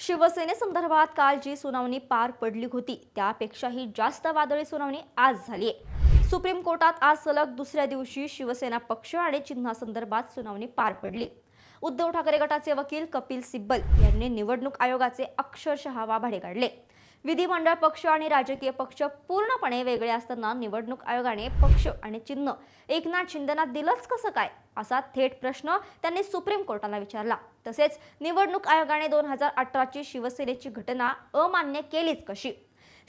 शिवसेनेसंदर्भात काल जी सुनावणी पार पडली होती त्यापेक्षाही जास्त वादळी सुनावणी आज झाली आहे। सुप्रीम कोर्टात आज सलग दुसऱ्या दिवशी शिवसेना पक्ष आणि चिन्हासंदर्भात सुनावणी पार पडली। उद्धव ठाकरे गटाचे वकील कपिल सिब्बल यांनी निवडणूक आयोगाचे अक्षरशः वाभाडे काढले। विधिमंडळ पक्ष आणि राजकीय पक्ष पूर्णपणे वेगळे असताना निवडणूक आयोगाने पक्ष आणि चिन्ह एकनाथ शिंदेंना दिलंच कसं काय असा थेट प्रश्न त्यांनी सुप्रीम कोर्टाला विचारला। तसेच निवडणूक आयोगाने 2018 ची शिवसेनेची घटना अमान्य केलीच कशी?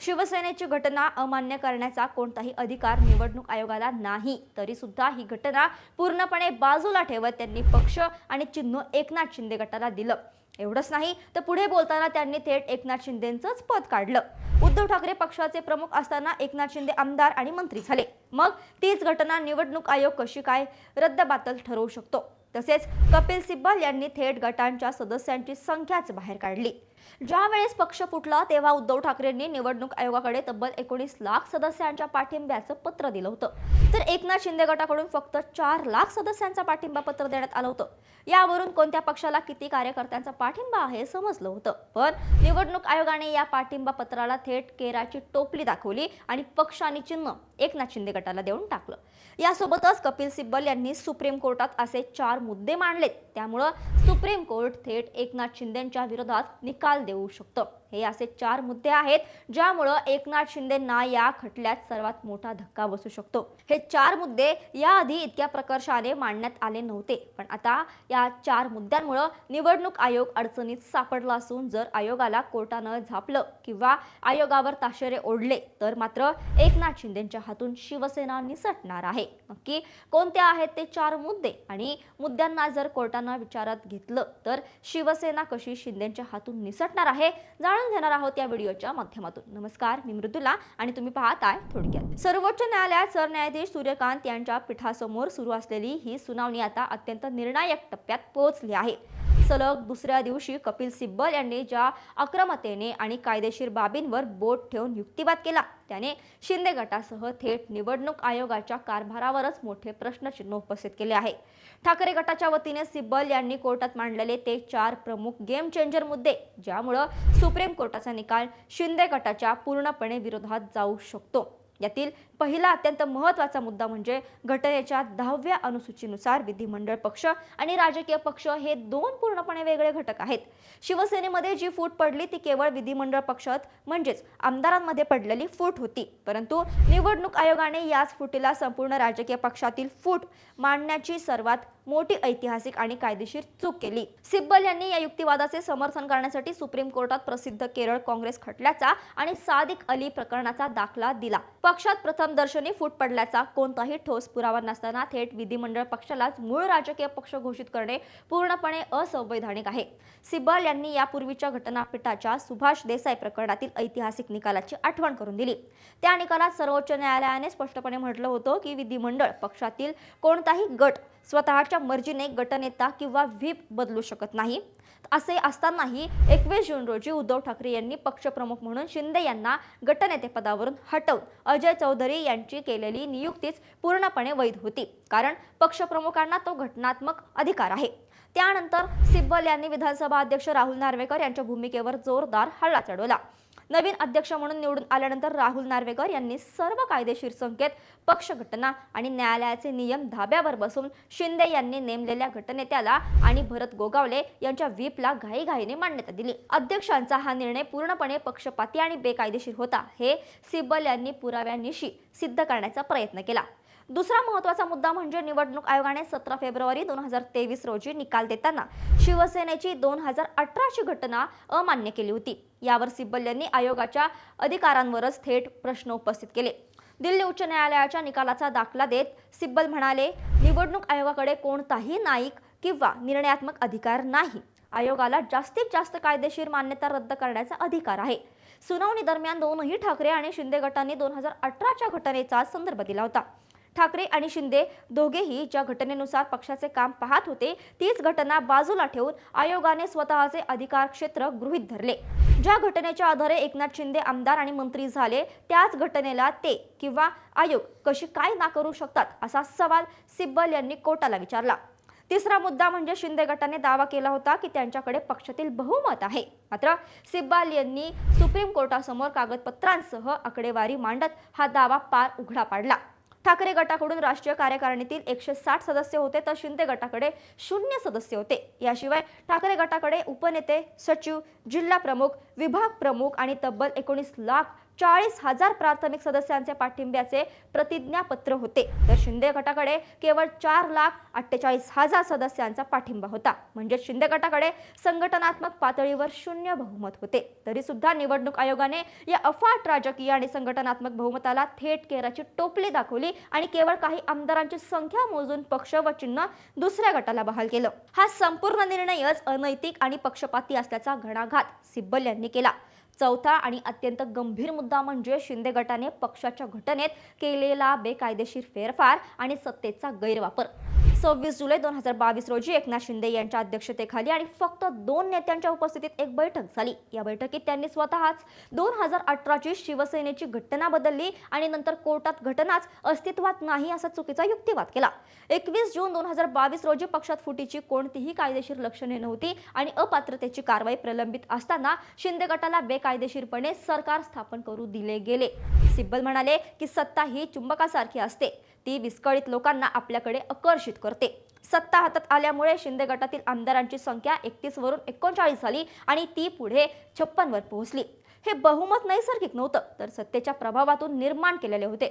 शिवसेनेची घटना अमान्य करण्याचा कोणताही अधिकार निवडणूक आयोगाला नाही, तरी सुद्धा ही घटना पूर्णपणे बाजूला ठेवत त्यांनी पक्ष आणि चिन्ह एकनाथ शिंदे गटाला दिलं। एवढंच नाही तर पुढे बोलताना त्यांनी थेट एकनाथ शिंदेंचंच पद काढलं। उद्धव ठाकरे पक्षाचे प्रमुख असताना एकनाथ शिंदे आमदार आणि मंत्री झाले, मग तीच घटना निवडणूक आयोग कशी काय रद्दबातल ठरवू शकतो? तसेच कपिल सिब्बल यांनी थेट गटांच्या सदस्यांची संख्याच बाहेर काढली। ज्या वेळेस पक्ष फुटला तेव्हा उद्धव ठाकरेंनी निवडणूक आयोगाकडे तब्बल 19 लाख सदस्यांच्या पाठिंब्याचं पत्र दिलं होतं, तर एकनाथ शिंदे गटाकडून फक्त 4 लाख सदस्यांचा पाठिंबा पत्र देण्यात आलं होतं। यावरून कोणत्या पक्षाला किती कार्यकर्त्यांचा पाठिंबा आहे समजलं होतं। पण निवडणूक आयोगाने या पाठिंबा पत्राला थेट केराची टोपली दाखवली आणि पक्ष आणि चिन्ह एकनाथ शिंदे गटाला देऊन टाकलं। यासोबतच कपिल सिब्बल यांनी सुप्रीम कोर्टात असे 4 मुद्दे मांडलेत, त्यामुळे सुप्रीम कोर्ट थेट एकनाथ शिंदेंच्या विरोधात निकाल देऊ शकतं। हे असे 4 मुद्दे आहेत ज्यामुळे एकनाथ शिंदेंना या खटल्यात सर्वात मोठा धक्का बसू शकतो। हे 4 मुद्दे याआधी इतक्या प्रकर्षाने मांडण्यात आले नव्हते, पण आता या 4 मुद्द्यांमुळे निवडणूक आयोग अडचणीत सापडला असून जर आयोगाला कोर्टानं झापलं किंवा आयोगावर ताशेरे ओढले तर मात्र एकनाथ शिंदेंच्या हातून शिवसेना निसटणार आहे। नक्की कोणते आहेत ते 4 मुद्दे आणि मुद्द्यांना जर कोर्टानं विचारात घेतलं तर शिवसेना कशी शिंदेंच्या हातून निसटणार आहे जाणून घेणार आहोत या व्हिडिओच्या माध्यमातून। नमस्कार, मी मृदुला आणि तुम्ही पाहताय थोडक्यात। सर्वोच्च न्यायालयात सरन्यायाधीश सूर्यकांत यांच्या पीठासमोर सुरू असलेली ही सुनावणी आता अत्यंत निर्णायक टप्प्यात पोहोचली आहे। सलग दुसऱ्या दिवशी कपिल सिब्बल यांनी ज्या आक्रमकतेने आणि कायदेशीर बाबींवर बोट ठेवून युक्तिवाद केला त्याने शिंदे गटासह थेट निवडणूक आयोगाच्या कारभारावरच मोठे प्रश्नचिन्ह उपस्थित केले आहे। ठाकरे गटाच्या वतीने सिब्बल यांनी कोर्टात मांडलेले ते 4 प्रमुख गेम चेंजर मुद्दे ज्यामुळे सुप्रीम कोर्टाचा निकाल शिंदे गटाच्या पूर्णपणे विरोधात जाऊ शकतो। यातील पहिला अत्यंत महत्त्वाचा मुद्दा म्हणजे घटनेच्या 10व्या अनुसूचीनुसार विधिमंडळ पक्ष आणि राजकीय पक्ष हे 2 पूर्णपणे वेगळे घटक आहेत। शिवसेनेमध्ये जी फूट पडली ती केवळ विधिमंडळ पक्षात म्हणजेच आमदारांमध्ये पडलेली फूट होती, परंतु निवडणूक आयोगाने याच फुटीला संपूर्ण राजकीय पक्षातील फूट मांडण्याची सर्वात मोठी ऐतिहासिक आणि कायदेशीर चूक केली। सिब्बल यांनी या युक्तिवादाचे समर्थन करण्यासाठी सुप्रीम कोर्टात प्रसिद्ध केरळ काँग्रेस खटल्याचा आणि सादिक अली प्रकरणाचा दाखला दिला। पक्षात प्रथम दर्शनी फूट पडल्याचा कोणताही ठोस पुरावा नसताना थेट विधिमंडळ पक्षालाच मूळ राजकीय पक्ष घोषित करणे पूर्णपणे असंवैधानिक आहे। सिब्बल यांनी यापूर्वीच्या घटनापीठाच्या सुभाष देसाई प्रकरणातील ऐतिहासिक निकालाची आठवण करून दिली। त्या निकालात सर्वोच्च न्यायालयाने स्पष्टपणे म्हटलं होतं की विधिमंडळ पक्षातील कोणताही गट स्वतःच्या मर्जीने गटनेता किंवा व्हीप बदलू शकत नाही। असे असतानाही 21 जून रोजी उद्धव ठाकरे यांनी पक्षप्रमुख म्हणून शिंदे यांना गटनेतेपदावरून हटवून अजय चौधरी यांची केलेली नियुक्तीच पूर्णपणे वैध होती, कारण पक्षप्रमुखांना तो घटनात्मक अधिकार आहे। त्यानंतर सिब्बल यांनी विधानसभा अध्यक्ष राहुल नार्वेकर यांच्या भूमिकेवर जोरदार हल्ला चढवला। नवीन अध्यक्ष म्हणून निवडून आल्यानंतर राहुल नार्वेकर यांनी सर्व कायदेशीर संकेत, पक्ष घटना आणि न्यायालयाचे नियम धाब्यावर बसून शिंदे यांनी नेमलेल्या गटनेत्याला आणि भरत गोगावले यांच्या व्हीपला घाईघाईने मान्यता दिली। अध्यक्षांचा हा निर्णय पूर्णपणे पक्षपाती आणि बेकायदेशीर होता हे सिब्बल यांनी पुराव्यानिशी सिद्ध करण्याचा प्रयत्न केला। दुसरा महत्त्वाचा मुद्दा म्हणजे निवडणूक आयोगाने 17 फेब्रुवारी 2023 रोजी निकाल देताना शिवसेनेची 2018 ची घटना अमान्य केली होती। यावर सिब्बल यांनी आयोगाच्या अधिकारांवरच थेट प्रश्न उपस्थित केले। दिल्ली उच्च न्यायालयाच्या निकालाचा दाखला देत सिब्बल म्हणाले, निवडणूक आयोगाकडे कोणताही न्यायिक किंवा निर्णयात्मक अधिकार नाही। आयोगाला जास्तीत जास्त कायदेशीर मान्यता रद्द करण्याचा अधिकार आहे। सुनावणी दरम्यान दोनही ठाकरे आणि शिंदे गटांनी 2018 च्या घटनेचा संदर्भ दिला होता। ठाकरे आणि शिंदे दोघेही ज्या घटनेनुसार पक्षाचे काम पाहत होते तीच घटना बाजूला ठेवून आयोगाने स्वतःचे अधिकार क्षेत्र गृहीत धरले। ज्या घटनेच्या आधारे एकनाथ शिंदे आमदार आणि मंत्री झाले त्याच घटनेला ते किंवा आयोग कशी काय नाकारू शकतात असा सवाल सिब्बल यांनी कोर्टाला विचारला। तिसरा मुद्दा म्हणजे शिंदे गटाने दावा केला होता की त्यांच्याकडे पक्षातील बहुमत आहे. मात्र सिब्बल यांनी सुप्रीम कोर्टासमोर कागदपत्रांसह आकडेवारी मांडत हा दावा पार उघडा पाडला. ठाकरे गटाकडून राष्ट्रीय कार्यकारिणीतील 160 सदस्य होते तर शिंदे गटाकडे 0 सदस्य होते. याशिवाय ठाकरे गटाकडे उपनेते, सचिव, जिल्हा प्रमुख, विभाग प्रमुख आणि तब्बल 19,40,000 प्राथमिक सदस्यांचे पाठिंब्याचे प्रतिज्ञापत्र होते. तर शिंदे गटाकडे केवळ 4,48,000 सदस्यांचा पाठिंबा होता. म्हणजे शिंदे गटाकडे संघटनात्मक पातळीवर 0 बहुमत होते. तरी सुद्धा निवडणूक आयोगाने या अफाट राजकीय आणि संघटनात्मक बहुमताला थेट केराची टोपली दाखवली आणि केवळ काही आमदारांची संख्या मोजून पक्ष व चिन्ह दुसऱ्या गटाला बहाल केलं. हा संपूर्ण निर्णयच अनैतिक आणि पक्षपाती असल्याचा घणाघात सिब्बल यांनी केला. चौथा आणि अत्यंत गंभीर मुद्दा म्हणजे शिंदे गटाने पक्षाच्या घटनेत केलेला बेकायदेशीर फेरफार आणि सत्तेचा गैरवापर. 26 जुलै 2022 रोजी एकनाथ शिंदे यांच्या अध्यक्षतेखाली आणि फक्त 2 नेत्यांच्या उपस्थितीत एक बैठक झाली. या बैठकीत त्यांनी स्वतःच 2018ची शिवसेनेची घटना बदलली आणि नंतर कोर्टात घटनाच अस्तित्वात नाही असा चुकीचा युक्तिवाद केला. 21 जून 2022 रोजी पक्षात फुटीची कोणतीही कायदेशीर लक्षणे नव्हती आणि अपात्रतेची कारवाई प्रलंबित असताना शिंदे गटाला बेकायदेशीरपणे सरकार स्थापन करू दिले गेले. सिब्बल म्हणाले की सत्ता ही चुंबकासारखी असते, ती विस्कळीत लोकांना आपल्याकडे आकर्षित करते. सत्ता हातात आल्यामुळे शिंदे गटातील आमदारांची संख्या 31 वरून 39 झाली आणि ती पुढे 56 वर पोहोचली. हे बहुमत नैसर्गिक नव्हतं तर सत्तेच्या प्रभावातून निर्माण केलेले होते.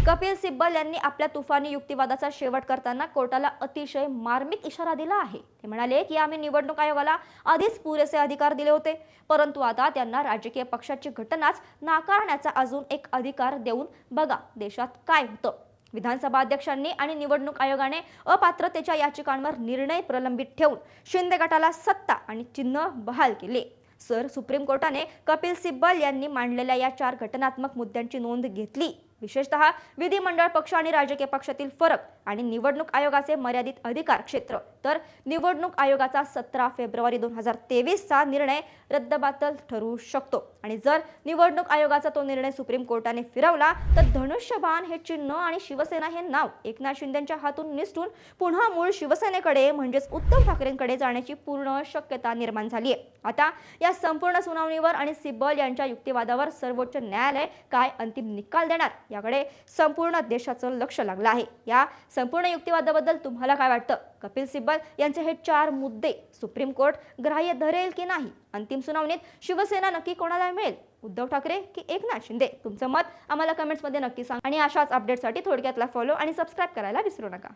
कपिल सिब्बल यांनी आपल्या तुफानी युक्तिवादाचा शेवट करताना कोर्टाला अतिशय मार्मिक इशारा दिला आहे. ते म्हणाले की आम्ही निवडणूक आयोगाला आधीच पुरेसे अधिकार दिले होते, परंतु आता त्यांना राजकीय पक्षाची घटनाच नाकारण्याचा अजून एक अधिकार देऊन बघा देशात काय होतं. विधानसभा अध्यक्षांनी आणि निवडणूक आयोगाने अपात्रतेच्या याचिकांवर निर्णय प्रलंबित ठेवून शिंदे गटाला सत्ता आणि चिन्ह बहाल केले. सुप्रीम कोर्टाने कपिल सिब्बल यांनी मांडलेल्या या 4 घटनात्मक मुद्द्यांची नोंद घेतली. विशेषतः विधिमंडळ पक्ष आणि राजकीय पक्षातील फरक आणि निवडणूक आयोगाचे मर्यादित अधिकार क्षेत्र. तर निवडणूक आयोगाचा 17 फेब्रुवारी 2023चा निर्णय रद्दबातल ठरू शकतो आणि जर निवडणूक आयोगाचा तो निर्णय सुप्रीम कोर्टाने फिरवला तर धनुष्यबाण हे चिन्ह आणि शिवसेना हे नाव एकनाथ शिंदेच्या हातून निसटून पुन्हा मूळ शिवसेनेकडे म्हणजेच उद्धव ठाकरेंकडे जाण्याची पूर्ण शक्यता निर्माण झाली आहे. आता या संपूर्ण सुनावणीवर आणि सिब्बल यांच्या युक्तिवादावर सर्वोच्च न्यायालय काय अंतिम निकाल देणार याकडे संपूर्ण देशाचं लक्ष लागलं आहे. या संपूर्ण युक्तिवादाबद्दल तुम्हाला काय वाटतं? कपिल सिब्बल यांचे हे 4 मुद्दे सुप्रीम कोर्ट ग्राह्य धरेल की नाही? अंतिम सुनावणीत शिवसेना नक्की कोणाला मिळेल? उद्धव ठाकरे की एकनाथ शिंदे? तुमचं मत आम्हाला कमेंट्समध्ये नक्की सांगा आणि अशाच अपडेटसाठी थोडक्यातला फॉलो आणि सबस्क्राईब करायला विसरू नका.